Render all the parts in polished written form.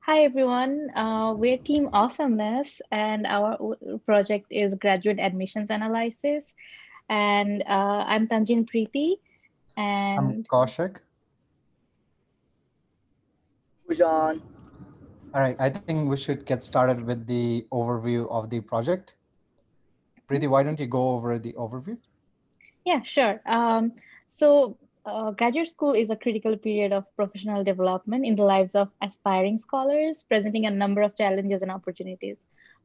Hi everyone, we're Team Awesomeness, and our project is Graduate Admissions Analysis. And I'm Tanjin Preeti, I'm and Kaushik. Pujan. All right, I think we should get started with the overview of the project. Preeti, why don't you go over the overview? yeah, sure. So, graduate school is a critical period of professional development in the lives of aspiring scholars, presenting a number of challenges and opportunities.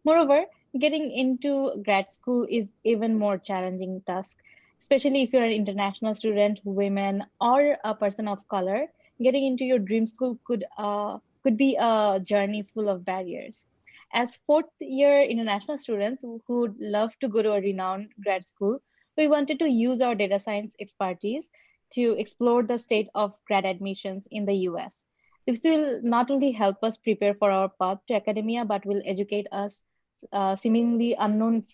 Moreover, getting into grad school is even more challenging task, especially if you're an international student, women, or a person of color. Getting into your dream school could be a journey full of barriers. As fourth year international students who'd love to go to a renowned grad school, we wanted to use our data science expertise to explore the state of grad admissions in the US. This will not only help us prepare for our path to academia, but will educate us seemingly unknown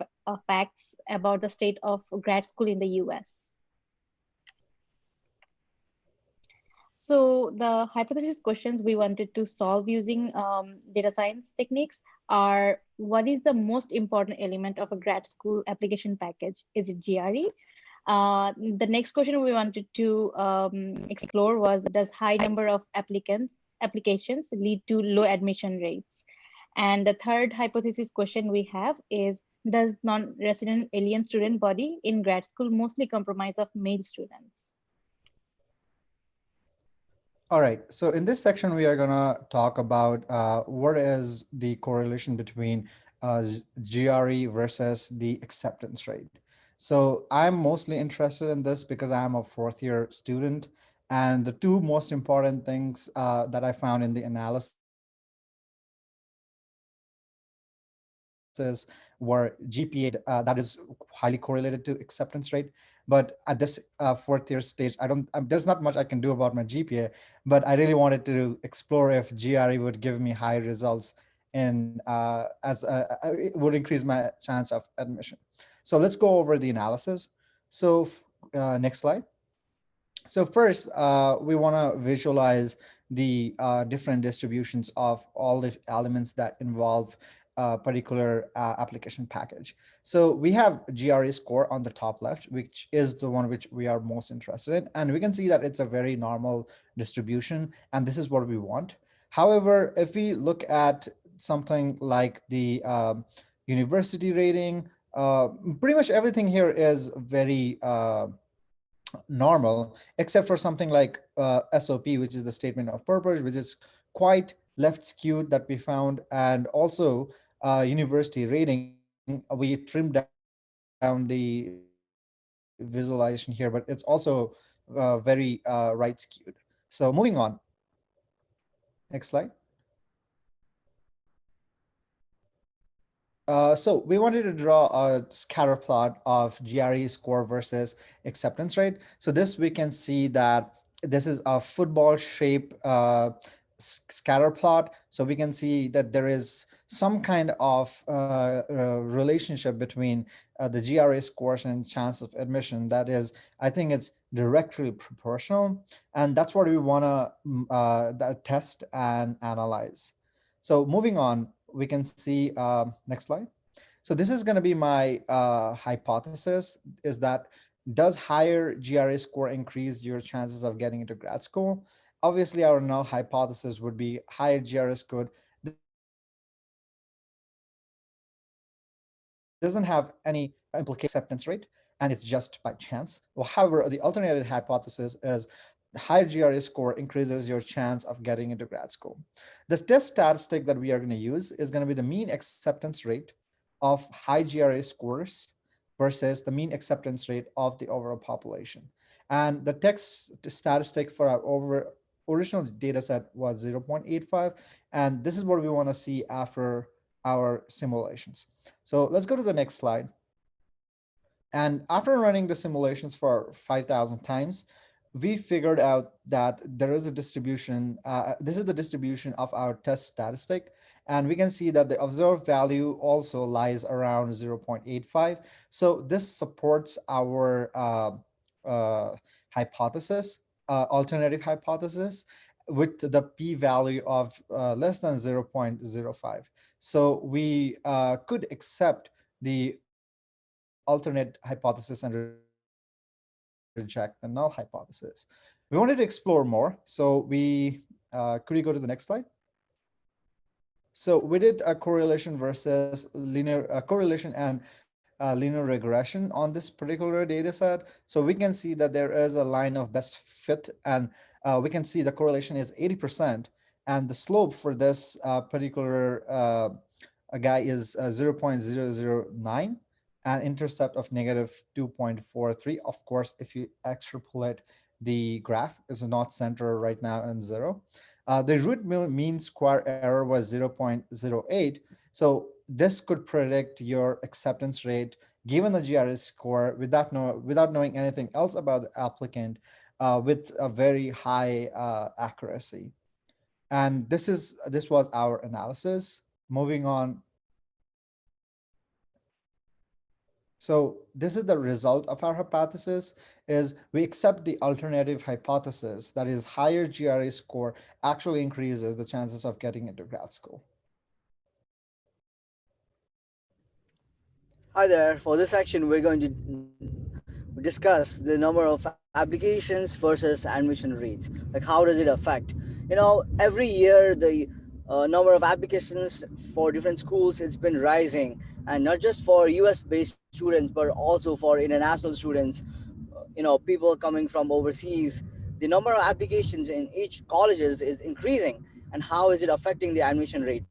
facts about the state of grad school in the US. So the hypothesis questions we wanted to solve using data science techniques are: what is the most important element of a grad school application package? Is it GRE? The next question we wanted to explore was: does high number of applications lead to low admission rates? And the third hypothesis question we have is: does non-resident alien student body in grad school mostly comprise of male students? All right, so in this section, we are going to talk about what is the correlation between GRE versus the acceptance rate. So I'm mostly interested in this because I'm a fourth year student. And the two most important things that I found in the analysis were GPA, that is highly correlated to acceptance rate. But at this fourth year stage, there's not much I can do about my GPA, but I really wanted to explore if GRE would give me high results it would increase my chance of admission. So let's go over the analysis. So next slide. So first, we want to visualize the different distributions of all the elements that involve a particular application package. So we have GRE score on the top left, which is the one which we are most interested in. And we can see that it's a very normal distribution, and this is what we want. However, if we look at something like the university rating, pretty much everything here is very normal, except for something like SOP, which is the statement of purpose, which is quite left skewed that we found. And also university rating, we trimmed down the visualization here, but it's also very right skewed. So moving on, next slide. So we wanted to draw a scatter plot of GRE score versus acceptance rate. So this we can see that this is a football shape scatter plot. So we can see that there is some kind of relationship between the GRE scores and chance of admission. That is, I think it's directly proportional. And that's what we want to test and analyze. So moving on, we can see next slide. So this is going to be my hypothesis, is that does higher GRE score increase your chances of getting into grad school? Obviously, our null hypothesis would be higher GRE score doesn't have any implication acceptance rate, and it's just by chance. Well, however, the alternative hypothesis is higher GRE score increases your chance of getting into grad school. This test statistic that we are going to use is going to be the mean acceptance rate of high GRE scores versus the mean acceptance rate of the overall population. And the text statistic for our original data set was 0.85. And this is what we want to see after our simulations. So let's go to the next slide. And after running the simulations for 5,000 times, we figured out that there is a distribution. This is the distribution of our test statistic. And we can see that the observed value also lies around 0.85. So this supports our hypothesis, alternative hypothesis. with the p-value of less than 0.05. So we could accept the alternate hypothesis and reject the null hypothesis. We wanted to explore more, so could we go to the next slide? So we did a correlation versus linear correlation and linear regression on this particular data set. So we can see that there is a line of best fit, and we can see the correlation is 80%, and the slope for this particular guy is 0.009, and intercept of -2.43. Of course, if you extrapolate the graph, is not center right now in zero. The root mean square error was 0.08. So this could predict your acceptance rate given the GRE score without knowing anything else about the applicant, with a very high accuracy. And this was our analysis. Moving on. So this is the result of our hypothesis, is we accept the alternative hypothesis, that is higher GRE score actually increases the chances of getting into grad school. Hi there. For this section, we're going to discuss the number of applications versus admission rates. Like, how does it affect? Every year the number of applications for different schools, it's been rising, and not just for U.S. based students, but also for international students. People coming from overseas. The number of applications in each colleges is increasing, and how is it affecting the admission rate?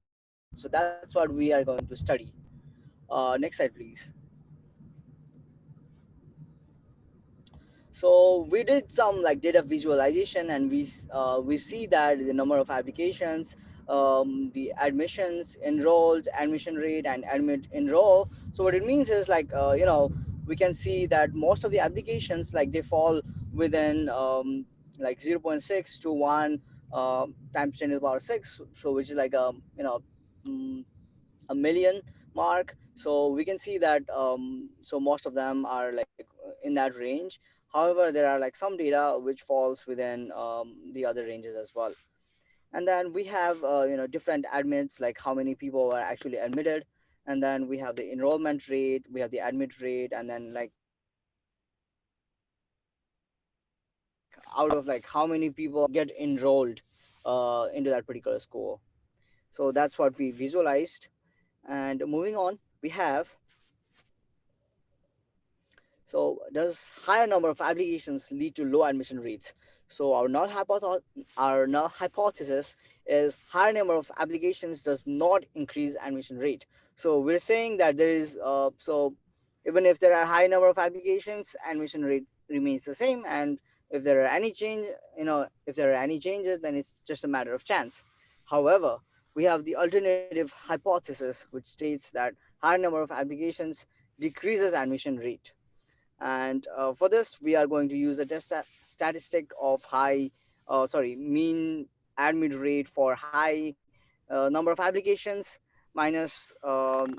So that's what we are going to study. Next slide, please. So we did some like data visualization, and we see that the number of applications, the admissions enrolled, admission rate, and admit enroll. So what it means is like, we can see that most of the applications, like, they fall within like 0.6 to 1 times 10 to the power 6, so which is like mm, a million mark. So we can see that so most of them are like in that range. However, there are like some data which falls within the other ranges as well. And then we have different admits, like how many people are actually admitted. And then we have the enrollment rate, we have the admit rate, and then like out of like how many people get enrolled into that particular school. So that's what we visualized. And moving on, we have, so does higher number of applications lead to low admission rates? So our null hypothesis is higher number of applications does not increase admission rate. So we're saying that there is so even if there are high number of applications, admission rate remains the same, and if there are any change, if there are any changes, then it's just a matter of chance. However, we have the alternative hypothesis, which states that higher number of applications decreases admission rate. And for this, we are going to use the test statistic of mean admit rate for high number of applications minus the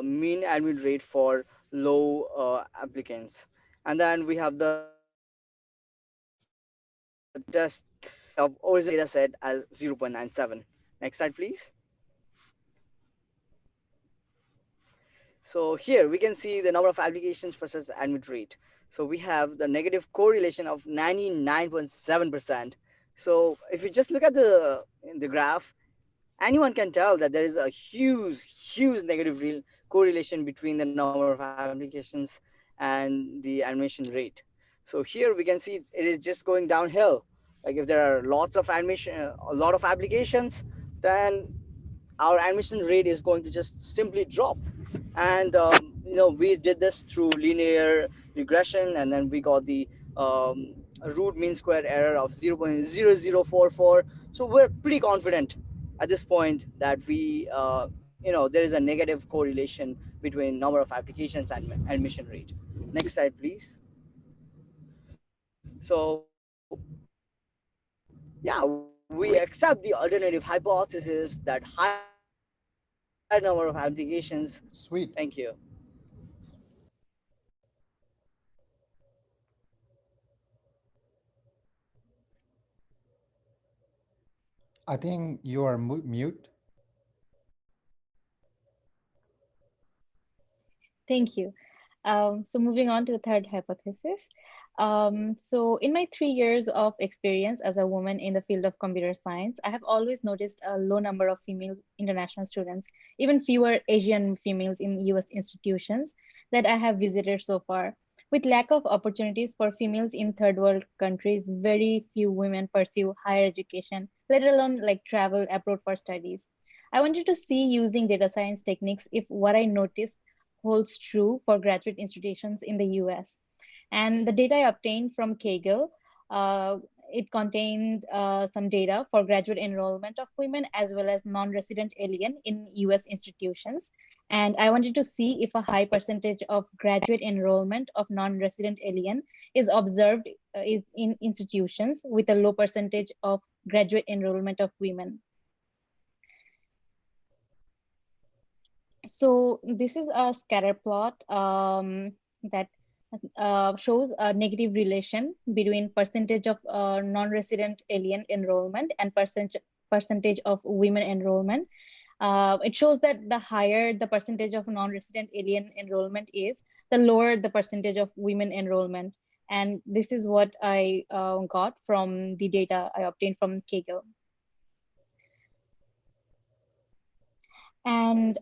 mean admit rate for low applicants. And then we have the test of original data set as 0.97. Next slide, please. So here we can see the number of applications versus admit rate. So we have the negative correlation of 99.7%. So if you just look at the graph, anyone can tell that there is a huge negative correlation between the number of applications and the admission rate. So here we can see it is just going downhill. Like, if there are a lot of applications, then our admission rate is going to just simply drop. And we did this through linear regression, and then we got the root mean square error of 0.0044. So we're pretty confident at this point that there is a negative correlation between number of applications and admission rate. Next slide, please. So yeah, we accept the alternative hypothesis that higher number of applications. Thank you. Sweet. I think you are mute. Thank you. So moving on to the third hypothesis. So in my 3 years of experience as a woman in the field of computer science, I have always noticed a low number of female international students, even fewer Asian females in US institutions that I have visited so far. With lack of opportunities for females in third world countries, very few women pursue higher education, let alone like travel abroad for studies. I wanted to see using data science techniques if what I noticed holds true for graduate institutions in the US. And the data I obtained from Kaggle, uh, it contained some data for graduate enrollment of women as well as non-resident alien in US institutions. And I wanted to see if a high percentage of graduate enrollment of non-resident alien is observed is in institutions with a low percentage of graduate enrollment of women. So this is a scatter plot that shows a negative relation between percentage of non-resident alien enrollment and percentage of women enrollment. It shows that the higher the percentage of non-resident alien enrollment is, the lower the percentage of women enrollment. And this is what I got from the data I obtained from Kaggle. And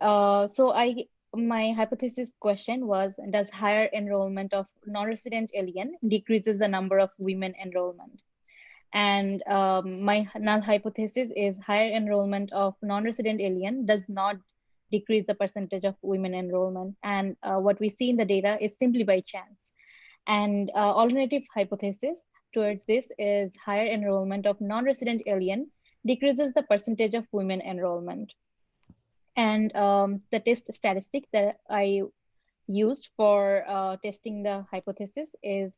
my hypothesis question was, does higher enrollment of non-resident alien decreases the number of women enrollment? And my null hypothesis is higher enrollment of non-resident alien does not decrease the percentage of women enrollment. And what we see in the data is simply by chance. And alternative hypothesis towards this is higher enrollment of non-resident alien decreases the percentage of women enrollment. And the test statistic that I used for testing the hypothesis is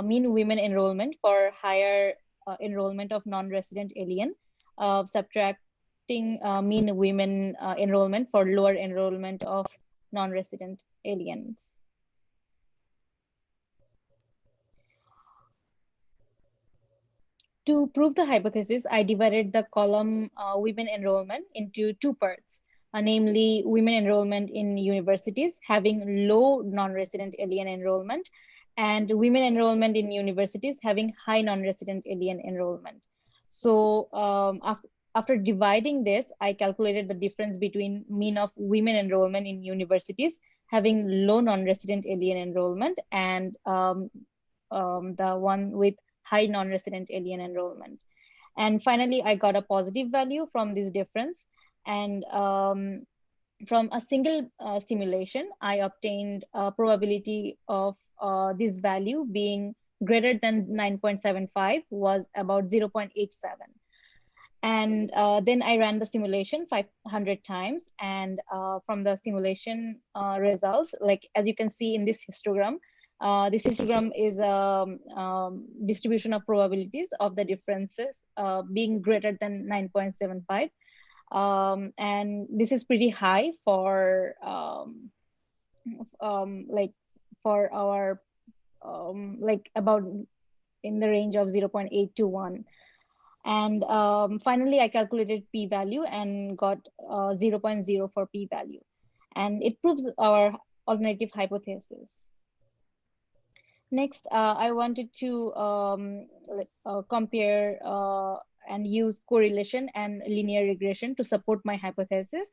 mean women enrollment for higher enrollment of non-resident alien, subtracting mean women enrollment for lower enrollment of non-resident aliens. To prove the hypothesis, I divided the column women enrollment into two parts, namely women enrollment in universities having low non-resident alien enrollment and women enrollment in universities having high non-resident alien enrollment. So after dividing this, I calculated the difference between mean of women enrollment in universities having low non-resident alien enrollment and the one with high non-resident alien enrollment. And finally, I got a positive value from this difference. And from a single simulation, I obtained a probability of this value being greater than 9.75 was about 0.87. And then I ran the simulation 500 times. And from the simulation results, like as you can see in this histogram is a distribution of probabilities of the differences being greater than 9.75. And this is pretty high for like for our like about in the range of 0.8 to 1. And finally, I calculated p-value and got 0.0 for p-value. And it proves our alternative hypothesis. Next, I wanted to compare and use correlation and linear regression to support my hypothesis.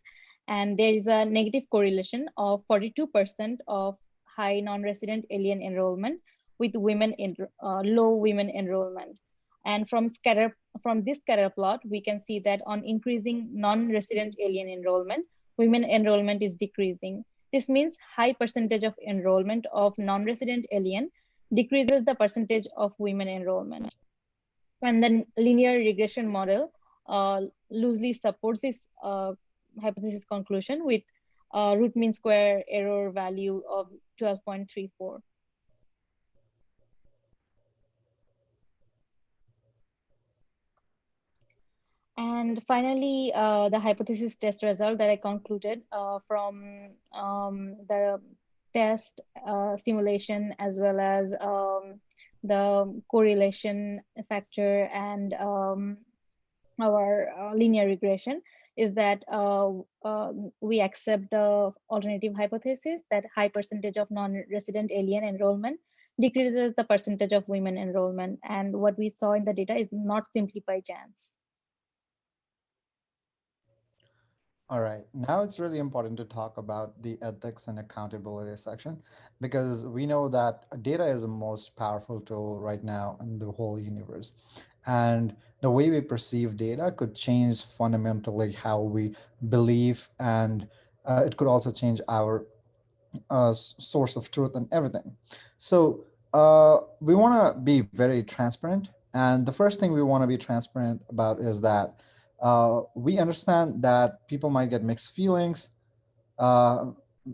And there is a negative correlation of 42% of high non-resident alien enrollment with women in low women enrollment. And from this scatter plot, we can see that on increasing non-resident alien enrollment, women enrollment is decreasing. This means high percentage of enrollment of non-resident alien decreases the percentage of women enrollment. And then linear regression model loosely supports this hypothesis conclusion with root mean square error value of 12.34. And finally, the hypothesis test result that I concluded from the test simulation as well as the correlation factor and our linear regression is that we accept the alternative hypothesis that high percentage of non-resident alien enrollment decreases the percentage of women enrollment. And what we saw in the data is not simply by chance. All right, now it's really important to talk about the ethics and accountability section because we know that data is the most powerful tool right now in the whole universe. And the way we perceive data could change fundamentally how we believe, and it could also change our source of truth and everything. So we want to be very transparent. And the first thing we want to be transparent about is that we understand that people might get mixed feelings. Uh,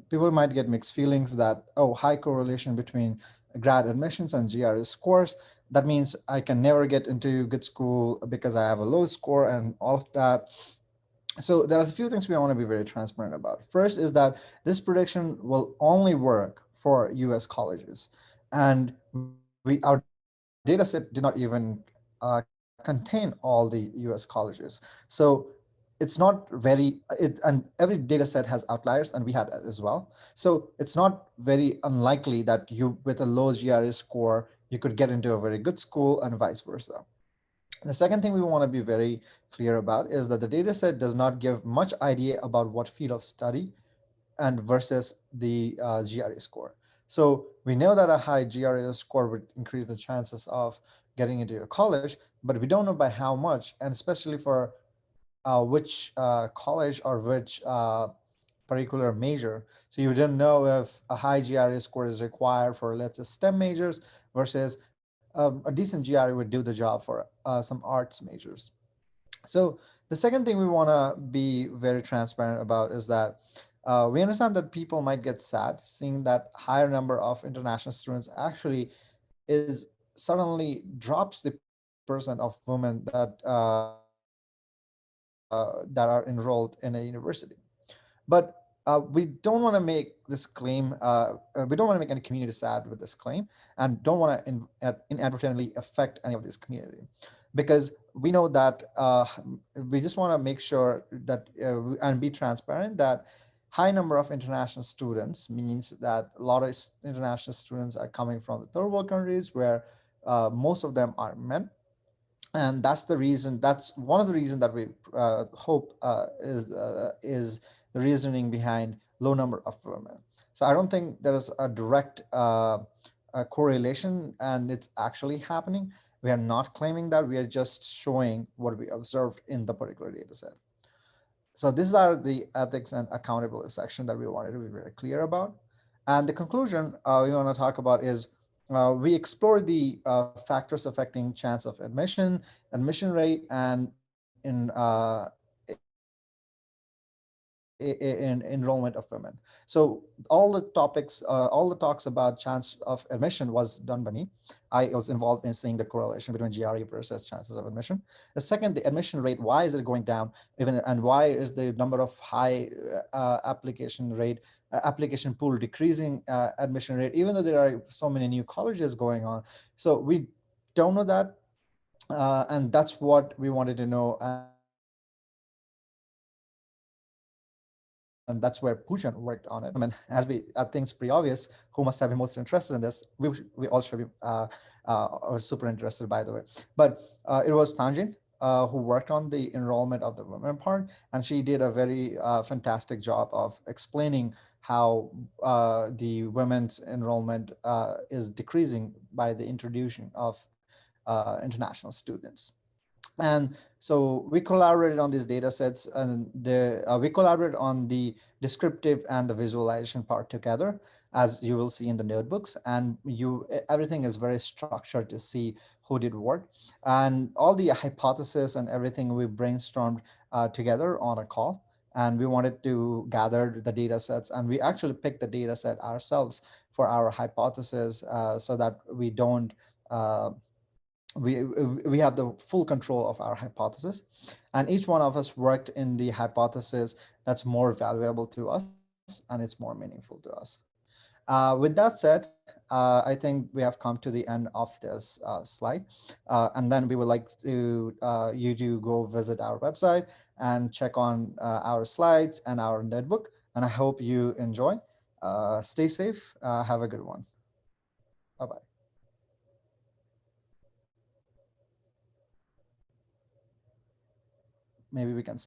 People might get mixed feelings that, oh, high correlation between grad admissions and GRE scores. That means I can never get into good school because I have a low score and all of that. So there are a few things we want to be very transparent about. First is that this prediction will only work for US colleges. And our data set did not even contain all the US colleges. So it's not very, and every data set has outliers, and we had that as well. So it's not very unlikely that you, with a low GRE score, you could get into a very good school and vice versa. The second thing we want to be very clear about is that the data set does not give much idea about what field of study and versus the GRE score. So we know that a high GRE score would increase the chances of getting into your college, but we don't know by how much, and especially for which college or which particular major. So you don't know if a high GRE score is required for, let's say, STEM majors versus a decent GRE would do the job for some arts majors. So the second thing we want to be very transparent about is that we understand that people might get sad seeing that higher number of international students actually is suddenly drops the percent of women that are enrolled in a university. But we don't want to make this claim. We don't want to make any community sad with this claim, and don't want to inadvertently affect any of this community, because we know that we just want to make sure that and be transparent that high number of international students means that a lot of international students are coming from the third world countries where most of them are men, and that's the reason, that's one of the reasons that we hope is the reasoning behind low number of women. So I don't think there is a direct correlation, and it's actually happening. We are not claiming that, we are just showing what we observed in the particular data set. So these are the ethics and accountability section that we wanted to be very clear about. And the conclusion we want to talk about is we explore the factors affecting chance of admission, admission rate, and in enrollment of women. So all the topics, all the talks about chance of admission was done by me. I was involved in seeing the correlation between GRE versus chances of admission. The second, the admission rate, why is it going down even, and why is the number of high application rate, application pool decreasing admission rate, even though there are so many new colleges going on. So we don't know that. And that's what we wanted to know. And that's where Poojan worked on it. As we, I think it's pretty obvious who must have been most interested in this. We all should be super interested, by the way. But it was Tanjin who worked on the enrollment of the women part, and she did a very fantastic job of explaining how the women's enrollment is decreasing by the introduction of international students. And so we collaborated on these data sets, and we collaborated on the descriptive and the visualization part together, as you will see in the notebooks. And everything is very structured to see who did what. And all the hypothesis and everything we brainstormed together on a call. And we wanted to gather the data sets, and we actually picked the data set ourselves for our hypothesis so that we don't we have the full control of our hypothesis, and each one of us worked in the hypothesis that's more valuable to us and it's more meaningful to us. With that said, I think we have come to the end of this slide. And then we would like to you to go visit our website and check on our slides and our notebook. And I hope you enjoy. Stay safe. Have a good one. Bye-bye. Maybe we can